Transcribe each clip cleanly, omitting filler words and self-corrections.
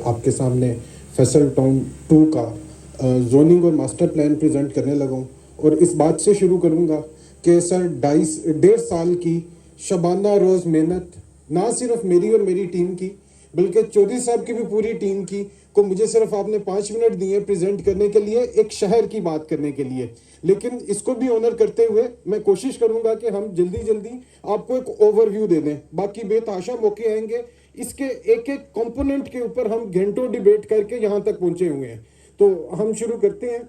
आपके सामने फैसल टाउन 2 का जोनिंग और मास्टर प्लान प्रेजेंट करने लगा हूँ। और इस बात से शुरू करूँगा कि सर 1.5 साल की शबाना रोज़ मेहनत ना सिर्फ मेरी और मेरी टीम की, बल्कि चौधरी साहब की भी पूरी टीम की, को मुझे सिर्फ आपने 5 मिनट दिए प्रेजेंट करने के लिए, एक शहर की बात करने के लिए। लेकिन इसको भी ऑनर करते हुए मैं कोशिश करूंगा कि हम जल्दी जल्दी आपको एक ओवरव्यू दे दें। बाकी बेतहाशा मौके आएंगे, इसके एक एक कंपोनेंट के ऊपर हम घंटों डिबेट करके यहां तक पहुंचे हुए हैं। तो हम शुरू करते हैं।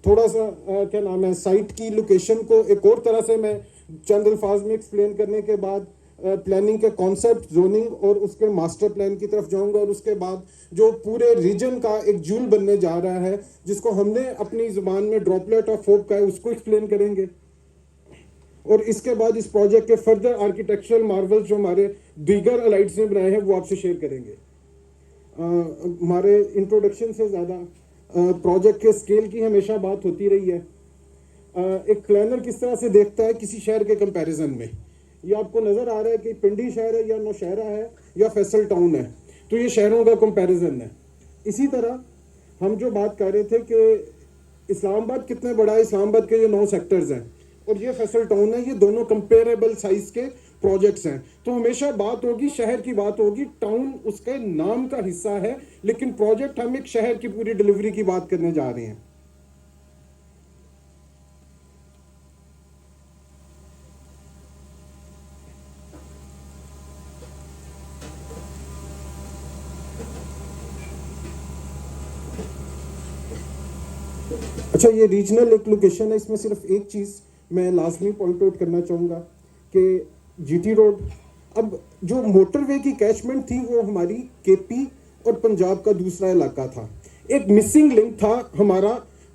थोड़ा सा क्या नाम है, साइट की लोकेशन को एक और तरह से मैं चंद अल्फाज में एक्सप्लेन करने के बाद प्लानिंग के कॉन्सेप्ट, जोनिंग और उसके मास्टर प्लान की तरफ जाऊंगा। और उसके बाद जो पूरे रीजन का एक जूल बनने जा रहा है, जिसको हमने अपनी जुबान में ड्रॉपलेट ऑफ होप का है, उसको एक्सप्लेन करेंगे। और इसके बाद इस प्रोजेक्ट के फर्दर आर्किटेक्चरल मार्वल्स जो हमारे दीगर अलाइट्स ने बनाए हैं वो आपसे शेयर करेंगे। हमारे इंट्रोडक्शन से ज़्यादा प्रोजेक्ट के स्केल की हमेशा बात होती रही है। एक प्लानर किस तरह से देखता है किसी शहर के कंपैरिजन में, ये आपको नज़र आ रहा है कि पिंडी शहर है या नौशहरा है या फैसल टाउन है, तो ये शहरों का कंपैरिजन है। इसी तरह हम जो बात कर रहे थे कि इस्लामाबाद कितना बड़ा है, इस्लामाबाद के ये 9 सेक्टर्स हैं और ये फैसल टाउन है, ये दोनों कंपेरेबल साइज के प्रोजेक्ट्स हैं। तो हमेशा बात होगी शहर की, बात होगी, टाउन उसके नाम का हिस्सा है, लेकिन प्रोजेक्ट हम एक शहर की पूरी डिलीवरी की बात करने जा रहे हैं। अच्छा, ये रीजनल एक लोकेशन है, इसमें सिर्फ एक चीज़ मैं लाजमी पॉइंट आउट करना चाहूँगा कि जीटी रोड, अब जो मोटरवे की कैचमेंट थी वो हमारी केपी और पंजाब का दूसरा इलाका था। एक मिसिंग लिंक था हमारा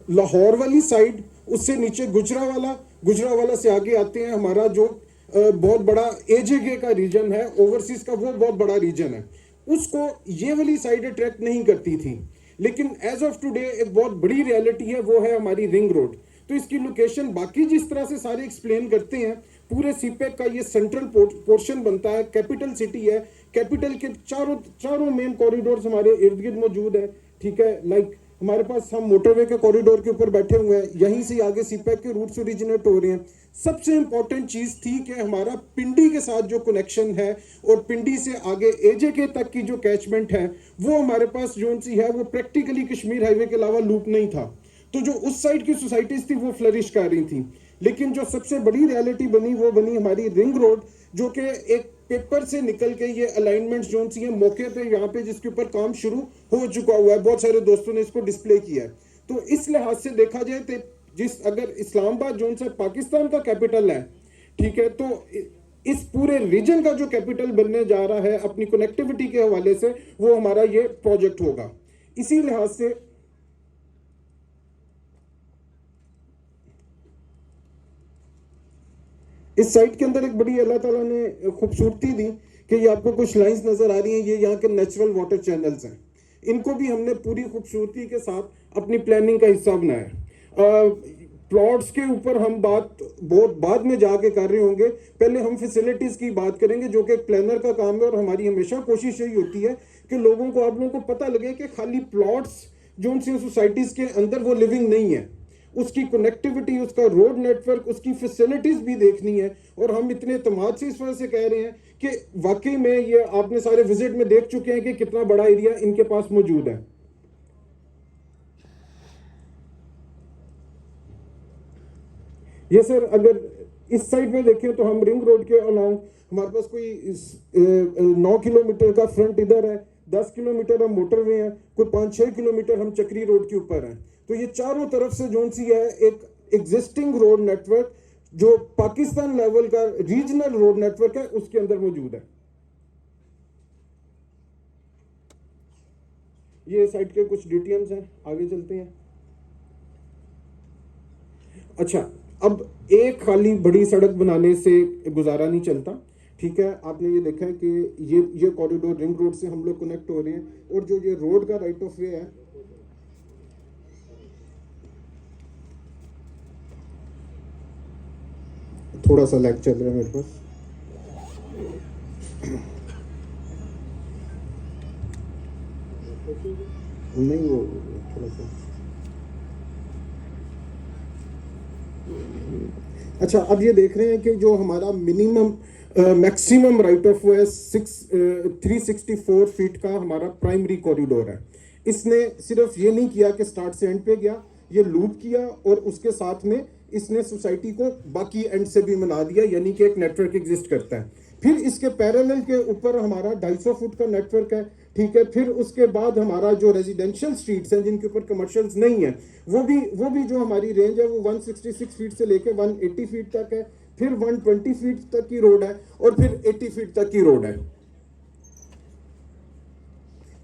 लाहौर वाली साइड, उससे नीचे गुजरावाला से आगे आते हैं हमारा जो बहुत बड़ा एजेके का रीजन है, ओवरसीज का वो बहुत बड़ा रीजन है, उसको ये वाली साइड अट्रैक्ट नहीं करती थी। लेकिन एज ऑफ टुडे एक बहुत बड़ी रियलिटी है, वो है हमारी रिंग रोड। तो इसकी लोकेशन बाकी जिस तरह से सारे एक्सप्लेन करते हैं, पूरे सीपेक का ये सेंट्रल पोर्शन बनता है, कैपिटल सिटी है, कैपिटल के चारों मेन कॉरिडोर्स हमारे इर्द गिर्द मौजूद है। ठीक है, लाइक हमारे पास हम मोटरवे के कॉरिडोर के ऊपर बैठे हुए हैं, यहीं से आगे सीपेक के रूट्स ओरिजिनेट हो रहे हैं। सबसे इंपॉर्टेंट चीज थी कि हमारा पिंडी के साथ जो कनेक्शन है और पिंडी से आगे एजेके तक की जो कैचमेंट है, वो हमारे पास जोन सी है, वो प्रैक्टिकली कश्मीर हाईवे के अलावा लूप नहीं था। तो जो उस साइड की सोसाइटीज थी वो फ्लरिश कर रही थी। लेकिन जो सबसे बड़ी रियलिटी बनी वो बनी हमारी रिंग रोड, जो कि एक पेपर से निकल के ये अलाइनमेंट जोन सी है मौके पे यहाँ पे, जिसके ऊपर काम शुरू हो चुका हुआ है, बहुत सारे दोस्तों ने इसको डिस्प्ले किया है। तो इस लिहाज से देखा जाए तो अगर इस्लामाबाद जोन से पाकिस्तान का कैपिटल है, ठीक है, तो इस पूरे रीजन का जो कैपिटल बनने जा रहा है अपनी कनेक्टिविटी के हवाले से, वो हमारा ये प्रोजेक्ट होगा। इसी लिहाज से इस साइट के अंदर एक बड़ी अल्लाह ताला ने खूबसूरती दी कि ये आपको कुछ लाइंस नजर आ रही हैं, ये यहाँ के नेचुरल वाटर चैनल्स हैं, इनको भी हमने पूरी खूबसूरती के साथ अपनी प्लानिंग का हिस्सा बनाया। प्लॉट्स के ऊपर हम बात बहुत बाद में जाके कर रहे होंगे, पहले हम फैसिलिटीज की बात करेंगे, जो कि एक प्लानर का काम है। और हमारी हमेशा कोशिश यही होती है कि लोगों को, आप लोगों को पता लगे कि खाली प्लॉट्स जो उनसे सोसाइटीज के अंदर वो लिविंग नहीं है, उसकी कनेक्टिविटी, उसका रोड नेटवर्क, उसकी फैसिलिटीज भी देखनी है। और हम इतने एतमाद से इस वजह से कह रहे हैं कि वाकई में ये आपने सारे विजिट में देख चुके हैं कि कितना बड़ा एरिया इनके पास मौजूद है। ये सर अगर इस साइड में देखें तो हम रिंग रोड के अलॉन्ग हमारे पास कोई 9 किलोमीटर का फ्रंट इधर है, 10 किलोमीटर हम मोटरवे हैं, कोई 5-6 किलोमीटर हम चक्री रोड के ऊपर हैं। तो ये चारों तरफ से जोन सी है एक एग्जिस्टिंग रोड नेटवर्क, जो पाकिस्तान लेवल का रीजनल रोड नेटवर्क है, उसके अंदर मौजूद है। ये साइड के कुछ डीटीएम्स हैं, आगे चलते हैं। अच्छा, अब एक खाली बड़ी सड़क बनाने से गुजारा नहीं चलता। ठीक है, आपने ये देखा है कि ये कॉरिडोर रिंग रोड से हम लोग कनेक्ट हो रहे हैं, और जो ये रोड का राइट ऑफ वे है, थोड़ा सा लैग चल रहा है मेरे पास। नहीं वो थोड़ा सा अच्छा। अब ये देख रहे हैं कि जो हमारा minimum maximum right of way 364 feet का हमारा प्राइमरी कॉरिडोर है। इसने सिर्फ ये नहीं किया कि स्टार्ट से एंड पे गया, ये लूप किया और उसके साथ में इसने सोसाइटी को बाकी एंड से भी मिला दिया, यानी कि एक नेटवर्क एग्जिस्ट करता है। फिर इसके पैरेलल के ऊपर हमारा 250 फुट का नेटवर्क है, ठीक है। फिर उसके बाद हमारा जो रेजिडेंशियल स्ट्रीट्स हैं जिनके ऊपर कमर्शियल्स नहीं है, वो भी जो हमारी रेंज है वो 166 फीट से लेके 180 फीट तक है। फिर 120 फीट तक की रोड है और फिर 80 फीट तक की रोड है।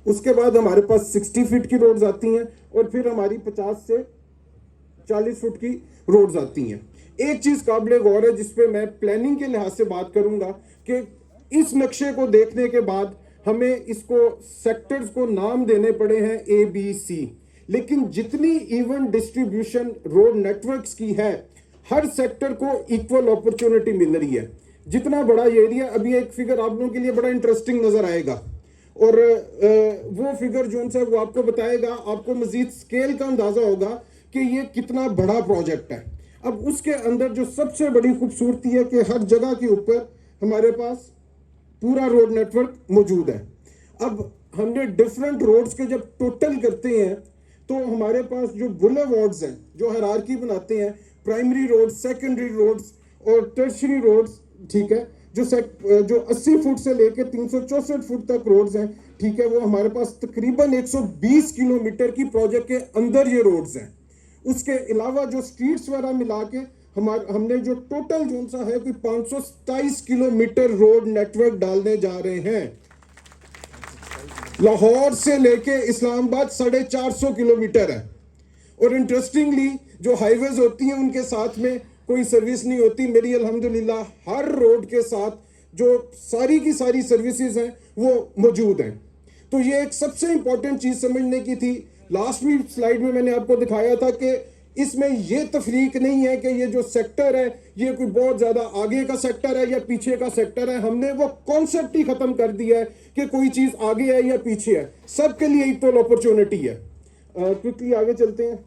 उसके बाद हमारे पास 60 फीट की रोड्स आती हैं और फिर हमारी 50 से 40 फुट की रोड्स आती हैं। एक चीज काबिले गौर है जिसपे मैं प्लानिंग के लिहाज से बात करूंगा कि इस नक्शे को देखने के बाद हमें इसको सेक्टर्स को नाम देने पड़े हैं ए बी सी, लेकिन जितनी इवन डिस्ट्रीब्यूशन रोड नेटवर्क्स की है, हर सेक्टर को इक्वल अपॉर्चुनिटी मिल रही है। जितना बड़ा ये एरिया, अभी एक फिगर आप लोगों के लिए बड़ा इंटरेस्टिंग नजर आएगा और वो फिगर जो है वो आपको बताएगा, आपको मजीद स्केल का अंदाजा होगा कि ये कितना बड़ा प्रोजेक्ट है। अब उसके अंदर जो सबसे बड़ी खूबसूरती है कि हर जगह के ऊपर हमारे पास पूरा रोड नेटवर्क मौजूद है। अब हमने डिफरेंट रोड्स के जब टोटल करते हैं तो हमारे पास जो बुलेवार्ड्स हैं, जो हायरार्की बनाते हैं, प्राइमरी रोड्स, सेकेंडरी रोड्स और टर्शियरी रोड्स, ठीक है, जो 80 फुट से लेकर 364 फुट तक रोड्स हैं, ठीक है, वो हमारे पास तकरीबन 120 किलोमीटर की प्रोजेक्ट के अंदर ये रोड्स हैं। उसके अलावा जो स्ट्रीट्स वगैरह मिला के हमने जो टोटल जो सा है कोई 527 किलोमीटर रोड नेटवर्क डालने जा रहे हैं। लाहौर से लेके इस्लामाबाद 450 किलोमीटर है और इंटरेस्टिंगली जो हाईवेज होती हैं उनके साथ में कोई सर्विस नहीं होती। मेरी अल्हम्दुलिल्लाह हर रोड के साथ जो सारी की सारी सर्विसेज हैं वो मौजूद हैं। तो ये एक सबसे इंपॉर्टेंट चीज समझने की थी। लास्ट वीक स्लाइड में मैंने आपको दिखाया था कि इसमें ये तफरीक नहीं है कि ये जो सेक्टर है ये कोई बहुत ज्यादा आगे का सेक्टर है या पीछे का सेक्टर है। हमने वो कॉन्सेप्ट ही खत्म कर दिया है कि कोई चीज आगे है या पीछे है, सबके लिए इक्वल अपॉर्चुनिटी है। क्विकली आगे चलते हैं।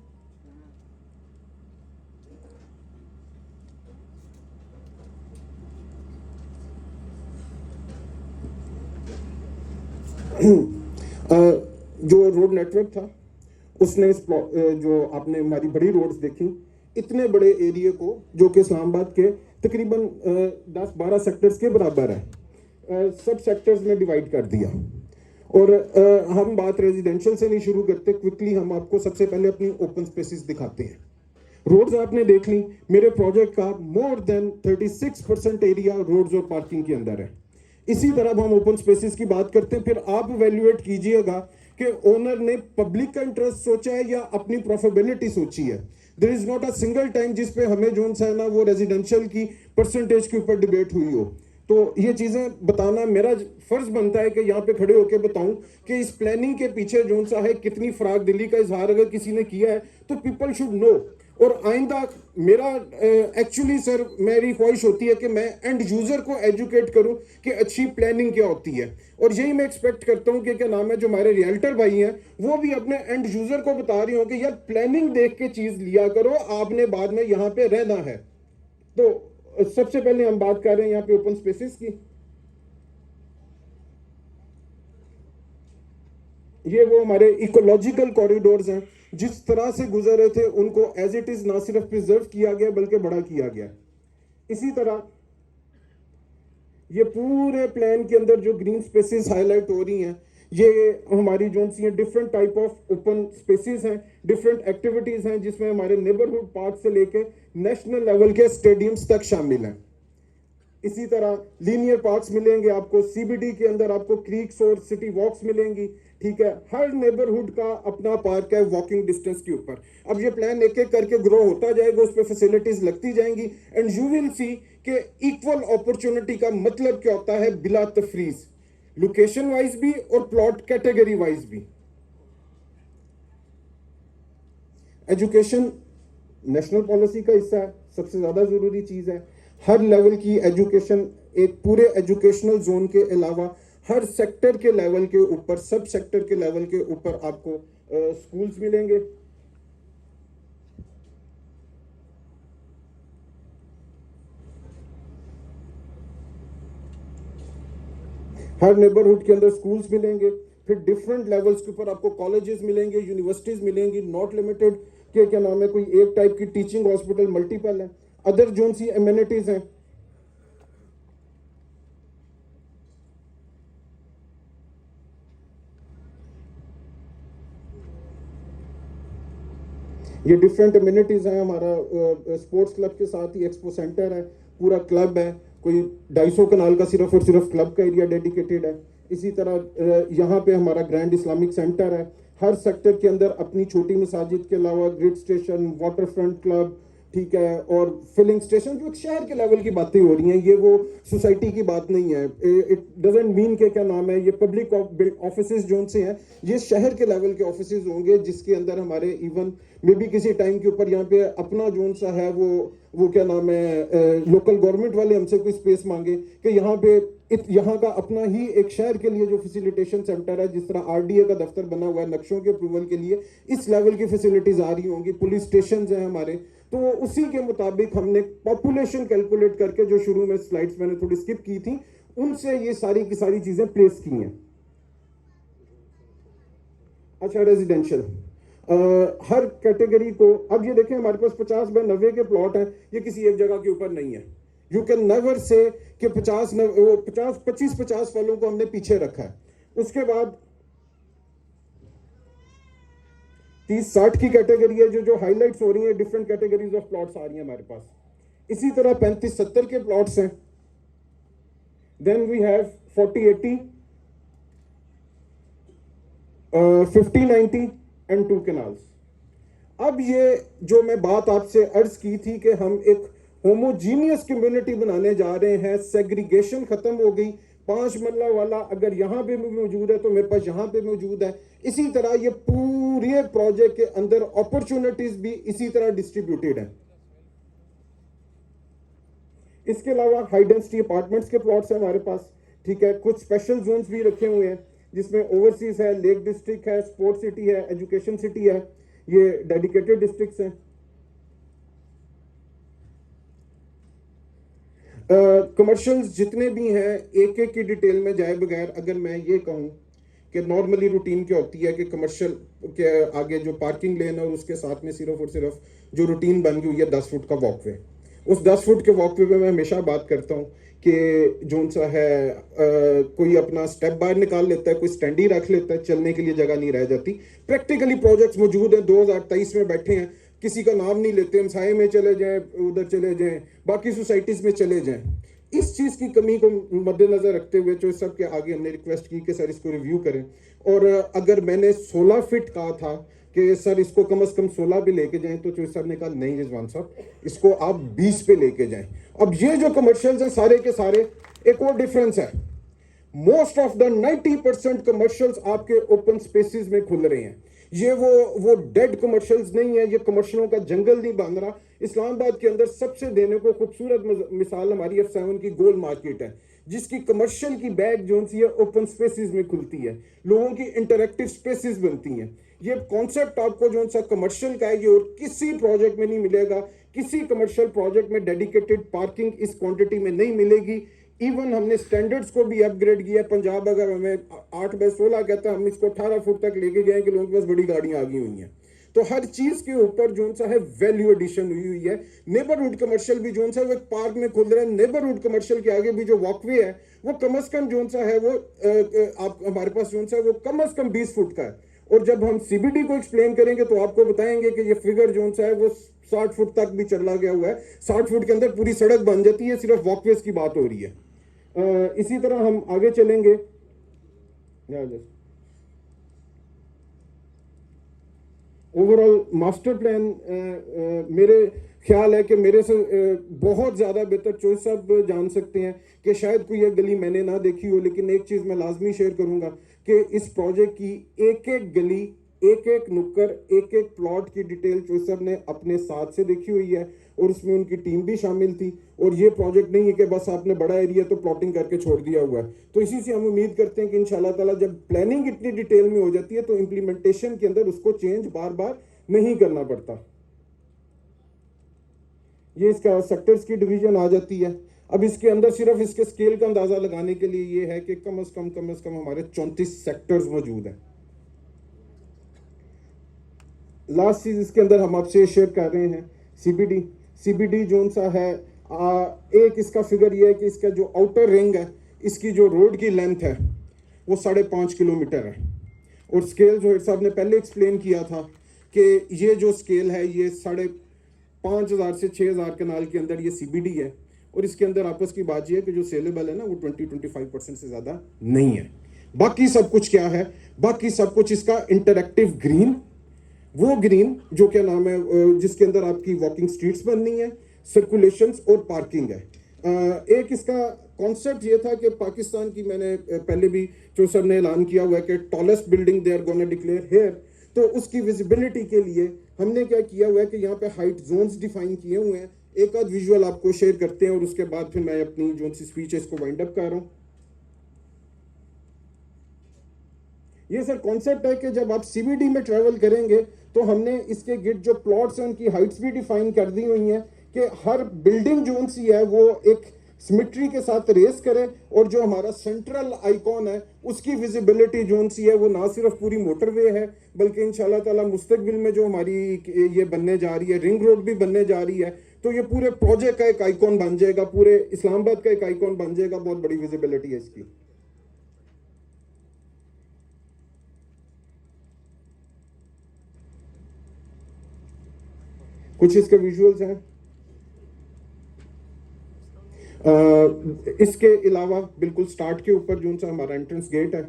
जो रोड नेटवर्क था उसने जो आपने हमारी बड़ी रोड्स देखी, इतने बड़े एरिया को जो कि इस्लामाबाद के तकरीबन 10-12 सेक्टर्स के बराबर है, सब सेक्टर्स में डिवाइड कर दिया। और हम बात रेजिडेंशियल से नहीं शुरू करते, क्विकली हम आपको सबसे पहले अपनी ओपन स्पेसेस दिखाते हैं। रोड्स आपने देख ली, मेरे प्रोजेक्ट का मोर देन 36% एरिया रोड्स और पार्किंग के अंदर है। इसी तरह हम ओपन स्पेसेस की बात करते हैं, फिर आप इवैल्यूएट कीजिएगा कि ओनर ने पब्लिक का इंटरेस्ट सोचा है या अपनी प्रॉफिटेबिलिटी सोची है। There is not a single time जिस पे हमें जो है ना वो रेजिडेंशियल की परसेंटेज के ऊपर डिबेट हुई हो। तो ये चीजें बताना मेरा फर्ज बनता है कि यहाँ पे खड़े होकर बताऊं कि इस प्लानिंग के पीछे जो सा है कितनी फराग दिली का इजहार अगर किसी ने किया है तो पीपल शुड नो। और आइंदा मेरा एक्चुअली सर मेरी ख्वाहिश होती है कि मैं एंड यूजर को एजुकेट करूं कि अच्छी प्लानिंग क्या होती है, और यही मैं एक्सपेक्ट करता हूं कि क्या नाम है जो हमारे रियल्टर भाई हैं वो भी अपने एंड यूजर को बता रहे हो कि यार प्लानिंग देख के चीज लिया करो, आपने बाद में यहाँ पे रहना है। तो सबसे पहले हम बात कर रहे हैं यहाँ पे ओपन स्पेसेस की। ये वो हमारे इकोलॉजिकल कॉरिडोर्स हैं, जिस तरह से गुजर रहे थे उनको एज इट इज ना सिर्फ प्रिजर्व किया गया बल्कि बड़ा किया गया। इसी तरह ये पूरे प्लान के अंदर जो ग्रीन स्पेसेस हाईलाइट हो रही हैं, ये हमारी जो सी different type of open spaces हैं, डिफरेंट एक्टिविटीज हैं, जिसमें हमारे नेबरहुड पार्क से लेके नेशनल लेवल के स्टेडियम्स तक शामिल हैं। इसी तरह लीनियर पार्क्स मिलेंगे आपको, सीबीडी के अंदर आपको क्रीक्स और सिटी वॉक्स मिलेंगी, ठीक है। हर नेबरहुड का अपना पार्क है वॉकिंग डिस्टेंस के ऊपर। अब ये प्लान एक एक करके ग्रो होता जाएगा, उस पर फैसिलिटीज लगती जाएंगी एंड यू विल सी कि इक्वल अपॉर्चुनिटी का मतलब क्या होता है बिला तफरीज, लोकेशन वाइज भी और प्लॉट कैटेगरी वाइज भी। एजुकेशन नेशनल पॉलिसी का हिस्सा है, सबसे ज्यादा जरूरी चीज है। हर लेवल की एजुकेशन, एक पूरे एजुकेशनल जोन के अलावा हर सेक्टर के लेवल के ऊपर, सब सेक्टर के लेवल के ऊपर आपको स्कूल्स मिलेंगे। हर नेबरहुड के अंदर स्कूल्स मिलेंगे। फिर डिफरेंट लेवल्स के ऊपर आपको कॉलेजेस मिलेंगे, यूनिवर्सिटीज मिलेंगी, नॉट लिमिटेड के क्या नाम है, कोई एक टाइप की टीचिंग हॉस्पिटल, मल्टीपल है। अदर जोन सी एमिनिटीज हैं, ये डिफरेंट एमिनिटीज हैं। हमारा स्पोर्ट्स क्लब के साथ ही एक्सपो सेंटर है, पूरा क्लब है, कोई 250 कनाल का सिर्फ और सिर्फ क्लब का एरिया डेडिकेटेड है। इसी तरह यहाँ पे हमारा ग्रैंड इस्लामिक सेंटर है। हर सेक्टर के अंदर अपनी छोटी मसाजिद के अलावा grid station, water front club, ठीक है, और फिलिंग स्टेशन, जो शहर के लेवल की बातें हो रही हैं, ये वो सोसाइटी की बात नहीं है। इट डजंट मीन के क्या नाम है, ये पब्लिक ऑफिसेज जो से हैं, ये शहर के लेवल के ऑफिसेज होंगे, जिसके अंदर हमारे इवन मे बी किसी टाइम के ऊपर यहाँ पे अपना जोन सा है वो क्या नाम है, लोकल गवर्नमेंट वाले हमसे कोई स्पेस मांगे कि यहाँ पे यहाँ का अपना ही एक शहर के लिए जो फैसिलिटेशन सेंटर है, जिस तरह आरडीए का दफ्तर बना हुआ है नक्शों के अप्रूवल के लिए, इस लेवल की फैसिलिटीज आ रही होंगी। पुलिस स्टेशन हैं हमारे, तो उसी के मुताबिक हमने पॉपुलेशन कैलकुलेट करके, जो शुरू में स्लाइड्स मैंने थोड़ी स्किप की थी, उनसे ये सारी की सारी चीजें प्लेस की हैं। अच्छा, रेजिडेंशियल हर कैटेगरी को, अब ये देखें हमारे पास 50 बाय 90 के प्लॉट हैं, ये किसी एक जगह के ऊपर नहीं है। यू कैन नेवर से कि 25 वालों को हमने पीछे रखा है। उसके बाद 30-60 की कैटेगरी है, जो हाईलाइट्स हो रही है, डिफरेंट कैटेगरीज ऑफ प्लॉट्स आ रही है हमारे पास। इसी तरह 35-70 के प्लॉट्स हैं। Then we have 40-80, 50-90 and 2 canals. अब ये जो मैं बात आपसे अर्ज की थी कि हम एक होमोजीनियस कम्युनिटी बनाने जा रहे हैं, सेग्रीगेशन खत्म हो गई। 5 मरला वाला अगर यहाँ पे मौजूद है तो मेरे पास यहाँ पे मौजूद है। इसी तरह ये पूरे प्रोजेक्ट के अंदर अपॉर्चुनिटीज भी इसी तरह डिस्ट्रीब्यूटेड है। इसके अलावा हाई डेंसिटी अपार्टमेंट्स के प्लॉट्स हैं हमारे पास, ठीक है। कुछ स्पेशल जोन्स भी रखे हुए हैं, जिसमें ओवरसीज है, लेक डिस्ट्रिक्ट है, स्पोर्ट्स सिटी है, एजुकेशन सिटी है, ये डेडिकेटेड डिस्ट्रिक्ट्स हैं। कमर्शियल्स जितने भी हैं, एक एक की डिटेल में जाए बगैर अगर मैं ये कहूँ कि नॉर्मली रूटीन क्या होती है कि कमर्शियल के आगे जो पार्किंग लेन है और उसके साथ में सिर्फ और सिर्फ जो रूटीन बन गई हुई है 10 फुट का वॉकवे, उस 10 फुट के वॉकवे पे मैं हमेशा बात करता हूँ कि जो सा है कोई अपना स्टेप बार निकाल लेता है, कोई स्टैंड ही रख लेता है, चलने के लिए जगह नहीं रह जाती। प्रैक्टिकली प्रोजेक्ट्स मौजूद हैं, 2023 में बैठे हैं, किसी का नाम नहीं लेते, हम साए में चले जाएं, उधर चले जाएं, बाकी सोसाइटीज में चले जाएं। इस चीज की कमी को मद्देनजर रखते हुए जो सब के आगे हमने रिक्वेस्ट की कि सर इसको रिव्यू करें। और अगर मैंने 16 फीट कहा था कि सर इसको कम से कम 16 पे लेके जाएं, तो चौधरी साहब ने कहा नहीं रिजवान साहब, इसको आप 20 पे लेके जाएं। अब ये जो कमर्शियल्स हैं सारे के सारे, एक और डिफरेंस है, मोस्ट ऑफ द 90% कमर्शियल्स आपके ओपन स्पेसिस में खुल रहे हैं। ये वो डेड कमर्शियल्स नहीं है, ये कमर्शियलों का जंगल नहीं बन रहा। इस्लामाबाद के अंदर सबसे देने को खूबसूरत मिसाल हमारी F7 की गोल मार्केट है, जिसकी कमर्शियल की बैग जो सी है ओपन स्पेसिस में खुलती है, लोगों की इंटरेक्टिव स्पेसिस बनती हैं। ये कॉन्सेप्ट आपको जो सा कमर्शियल का है, ये और किसी प्रोजेक्ट में नहीं मिलेगा। किसी कमर्शियल प्रोजेक्ट में डेडिकेटेड पार्किंग इस क्वांटिटी में नहीं मिलेगी। इवन हमने स्टैंडर्ड्स को भी अपग्रेड किया। पंजाब अगर हमें 8 बाय 16 कहता है, हम इसको 18 फुट तक लेके गए कि लोगों के पास बड़ी गाड़ियां आ गई हुई हैं। तो हर चीज के ऊपर जो सा है वैल्यू एडिशन हुई है। नेबरहुड कमर्शियल भी जो सा है वो एक पार्क में खुल रहा है। नेबरहुड कमर्शियल के आगे भी जो वॉकवे है वो कम से कम जो सा है वो आप हमारे पास जो सा है वो कम से कम 20 फुट का है। और जब हम सीबीडी को एक्सप्लेन करेंगे तो आपको बताएंगे कि ये फिगर जो सा है वो 60 फुट तक भी चला गया हुआ है। 60 फुट के अंदर पूरी सड़क बन जाती है, सिर्फ वॉकवेज की बात हो रही है। इसी तरह हम आगे चलेंगे। ओवरऑल मास्टर प्लान मेरे ख्याल है कि मेरे से बहुत ज़्यादा बेहतर चॉइस सब जान सकते हैं कि शायद कोई एक गली मैंने ना देखी हो, लेकिन एक चीज़ मैं लाजमी शेयर करूंगा कि इस प्रोजेक्ट की एक एक गली, एक एक नुक्कर, एक एक प्लॉट की डिटेल चॉइस सब ने अपने साथ से देखी हुई है। और उसमें उनकी टीम भी शामिल थी। और ये प्रोजेक्ट नहीं है कि बस आपने बड़ा एरिया तो प्लॉटिंग करके छोड़ दिया हुआ है। तो इसी से हम उम्मीद करते हैं कि इंशाल्लाह ताला जब प्लानिंग इतनी डिटेल में हो जाती है तो इम्प्लीमेंटेशन के अंदर उसको चेंज बार बार नहीं करना पड़ता। ये इसका सेक्टर्स की डिवीजन आ जाती है। अब इसके अंदर सिर्फ इसके स्केल का अंदाजा लगाने के लिए ये है कि कम से कम हमारे 34 सेक्टर्स मौजूद हैं। लास्ट चीज इसके अंदर हम आपसे शेयर कर रहे हैं सीबीडी। सीबीडी जोन सा है, एक इसका फिगर ये है कि इसका जो आउटर रिंग है, इसकी जो रोड की लेंथ है वो 5.5 किलोमीटर है। और स्केल जो हेड साहब ने पहले एक्सप्लेन किया था कि ये जो स्केल है ये 5,500 से 6,000 कनाल के अंदर ये सीबीडी है। और इसके अंदर आपस की बात ये है कि जो सेलेबल है ना वो 20-25% से ज़्यादा नहीं है। बाकी सब कुछ क्या है, बाकी सब कुछ इसका इंटरैक्टिव ग्रीन, वो ग्रीन जो क्या नाम है जिसके अंदर आपकी वॉकिंग स्ट्रीट्स बननी है, सर्कुलेशंस और पार्किंग है। एक इसका कॉन्सेप्ट ये था कि पाकिस्तान की, मैंने पहले भी जो सर ने ऐलान किया हुआ है कि tallest building they are gonna declare here, तो उसकी विजिबिलिटी के लिए हमने क्या किया हुआ है कि यहाँ पे हाइट जोन्स डिफाइन किए हुए हैं। एक आध विजुअल आपको शेयर करते हैं और उसके बाद फिर मैं अपनी जो सी स्पीच है इसको वाइंड अप कर रहा हूँ। ये सर कॉन्सेप्ट है कि जब आप सीबीडी में ट्रेवल करेंगे तो हमने इसके गिट जो प्लॉट्स हैं उनकी हाइट्स भी डिफाइन कर दी हुई हैं कि हर बिल्डिंग जोन सी है वो एक सिमेट्री के साथ रेस करे, और जो हमारा सेंट्रल आइकॉन है उसकी विजिबिलिटी जोन सी है वो ना सिर्फ पूरी मोटरवे है बल्कि इंशाल्लाह ताला मुस्तकबिल में जो हमारी ये बनने जा रही है रिंग रोड भी बनने जा रही है, तो ये पूरे प्रोजेक्ट का एक आइकॉन बन जाएगा, पूरे इस्लामाबाद का एक आइकॉन बन जाएगा। बहुत बड़ी विजिबिलिटी है इसकी। कुछ इसके विजुअल्स हैं। इसके अलावा बिल्कुल स्टार्ट के ऊपर जो सा हमारा एंट्रेंस गेट है,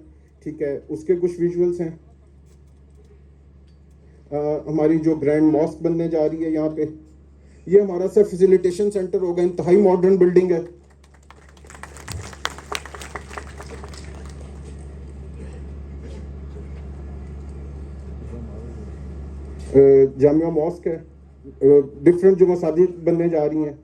ठीक है, उसके कुछ विजुअल्स हैं। हमारी जो ग्रैंड मॉस्क बनने जा रही है यहाँ पे, ये हमारा सर फैसिलिटेशन सेंटर होगा, इंतहाई मॉडर्न बिल्डिंग है। जामिया मॉस्क है, डिफरेंट जो मसाजिद बनने जा रही हैं।